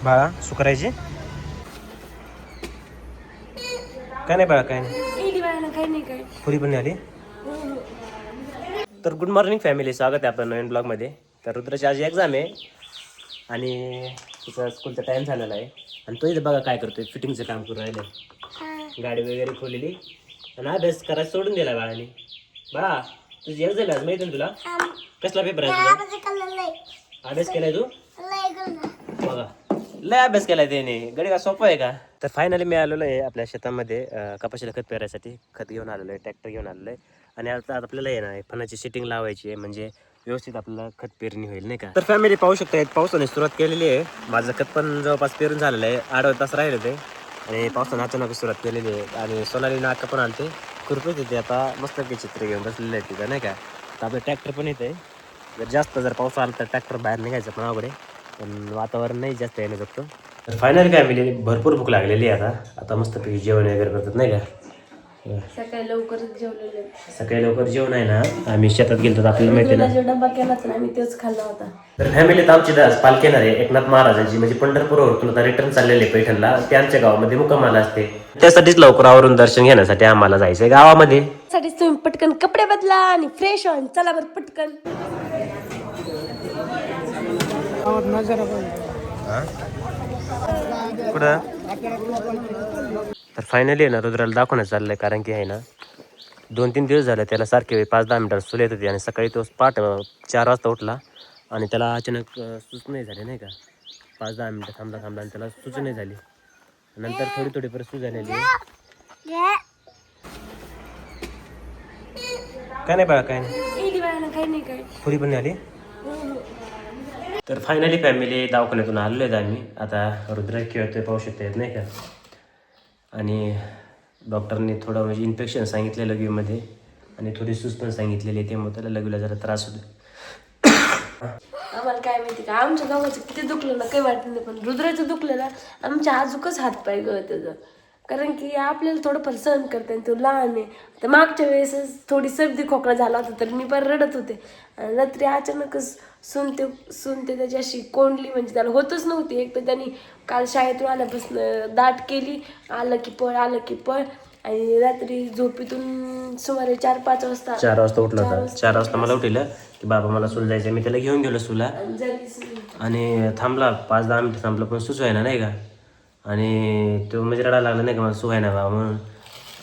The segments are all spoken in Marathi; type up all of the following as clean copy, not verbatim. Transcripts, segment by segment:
बाळा सुकरायची काय नाही बाळा काय नाही पुरी पण आली. तर गुड मॉर्निंग फॅमिली, स्वागत आहे आपल्या नवीन ब्लॉगमध्ये. तर रुद्राची आज एक्झाम आहे आणि तिचा स्कूलचा टाईम झालेला आहे आणि तो इथे बघा काय करतोय, फिटिंगचं काम करून राहिलं. गाडी वगैरे खोललेली आणि अभ्यास करायला सोडून दिला बाळाने. बाळा तुझी एक्झाम आज माहिती ना तुला? कसला पेपर आहे तुझा? अभ्यास केलाय तू? बघा लय अभ्यास केलाय त्याने. गडी का सोपं आहे का? तर फायनली मी आलेलो आहे आपल्या शेतामध्ये कपाशीला खत पेरायसाठी. खत घेऊन आलेलो आहे, ट्रॅक्टर घेऊन आलेलो आहे आणि आता आपल्याला आहे ना फणाची सेटिंग लावायची आहे, म्हणजे व्यवस्थित आपल्याला खत पेरणी होईल नाही का. तर फॅमिली पाहू शकता पावसाने सुरुवात केलेली आहे. माझं खत पण जवळपास पेरून झालेलं आहे, 8 तास राहिले ते आणि पावसाने अचानक सुरुवात केलेली आहे. आणि सोनाली नाका पण आणते खुरपीच येते आता, मस्त काही चित्र घेऊन बसलेलं आहे तिथं नाही का. तर आपलं ट्रॅक्टर पण येते. जर पाऊस आला तर ट्रॅक्टर बाहेर निघायचं पण अवघड आहे, पण वातावरण नाही जास्त येणं शकतो. तर फायनली फॅमिली भरपूर भूक लागलेली आहे आता मस्तपैकी जेवण वगैरे करतात नाही का. सकाळी लवकरच जेवलेले. सकाळी लवकर जेवण आहे ना, आम्ही शेतात गेलो तर आपल्याला माहिती ना डबा केला तर आम्ही तेच खाल्ला होता. तर फॅमिलीत आमची पालखी येणार आहे एकनाथ महाराजांची, म्हणजे पंढरपूरवरून आता रिटर्न चाललेले पैठणला. ते आमच्या गावामध्ये मुक्कामाला असते, त्यासाठीच लवकर आवरून दर्शन घेण्यासाठी आम्हाला जायचंय गावामध्ये. साठीच तुम्ही पटकन कपडे बदला आणि फ्रेश होऊन चला बरं पटकन. कुठं? तर फायनली आहे ना रुद्राला दाखवण्यात चाललंय, कारण की आहे ना 2-3 दिवस झाले त्याला सारखे 5-10 मिनिटात सुल येत होती आणि सकाळी तो 4 वाजता उठला आणि त्याला अचानक सूच नाही झाली नाही का. 5-10 मिनिटं थांबला आणि त्याला सूच नाही झाली. नंतर थोडी परत सूज झालेली. काय नाही बाळा काय नाही पुरी पण आली. तर फायनली फॅमिली दवाखान्यातून आलेलो आहेत आम्ही. आता रुद्र खेळतोय पाहू शकता येत नाही का. आणि डॉक्टरने थोडं म्हणजे इन्फेक्शन सांगितलं लघवीमध्ये आणि थोडी सूज पण सांगितलेली आहे, त्यामुळे त्याला लघवीला जरा त्रास होतो. आम्हाला काय माहिती का, आमच्या गावाचं किती दुखलं ना काही वाटत नाही, पण रुद्राचं दुखलं ना आमच्या आजूकच हात पाय गळत त्याचं. कारण की आपल्याला थोडंफार सहन करते आणि तो लहान आहे. तर मागच्या वेळेसच थोडी सर्दी खोकला झाला होता तर मी पण रडत होते आणि रात्री अचानकच सुनते त्याच्याशी कोंडली, म्हणजे त्याला होतच नव्हती. एक तर त्यांनी काल शाळेतून आल्यापासून दाट केली, आलं की पळ. आणि रात्री झोपेतून सुमारे 4-5 वाजता 4 वाजता उठला होता. 4 वाजता मला उठलं की बाबा मला सूल जायचं. मी त्याला घेऊन गेलो सूला आणि थांबला 5-10 मिनिटं थांबला, पण सूच व्हायना नाही का. आणि तो म्हणजे रडायला लागला नाही का, मला सू व्हायना बाबा म्हणून.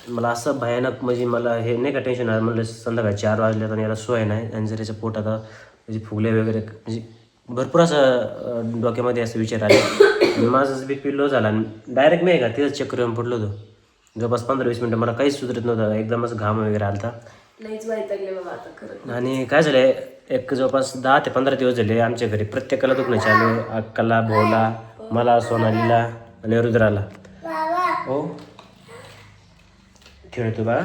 मला असं भयानक म्हणजे मला हे नाही का टेन्शन आलं. म्हणलं संध्याकाळी 4 वाजल्यात आणि याला सू आहे नाही आणि जर याच्या पोटात म्हणजे फुगले वगैरे म्हणजे भरपूर असं डोक्यामध्ये असं विचार आले. आणि माझं BP लो झाला आणि डायरेक्ट मी आहे का तिथंच चक्कर येऊन पडलो होतो. जवळपास 15-20 मिनिटं मला काहीच सुधरत नव्हतं, एकदमच घाम वगैरे आलता. आणि काय झालंय, एक जवळपास 10 ते 15 दिवस झाले आमच्या घरी प्रत्येकाला दुखणं चालू आहे. अक्काला, भाऊला, मला, सोनालीला आणि रुद्राला. हो खेळतो बा.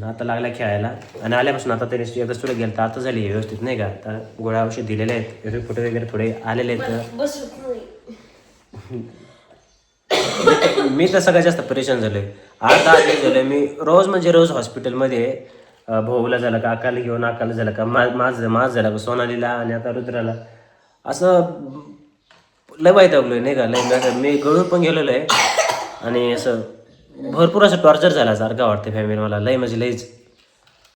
आता लागला खेळायला आणि आल्यापासून आता तरी एकदा सुद्धा गेलं तर आता झाली व्यवस्थित नाही का. आता गोळ्या औषध दिलेले आहेत, रिपोर्ट वगैरे थोडे आलेले आहेत. मी तर सगळ्यात जास्त परेशान झालोय. 8-10 दिवस झाले मी रोज हॉस्पिटलमध्ये. भाऊला झालं का, अक्काला घेऊन अक्काला झालं का, माझं झालं का, सोनालीला आणि आता रुद्राला. असं लय वैतागलोय नाही का. लय मी गळून पण गेलेलो आहे आणि असं भरपूर असं टॉर्चर झाल्यासारखं वाटतं फॅमिली मला. लय म्हणजे लईच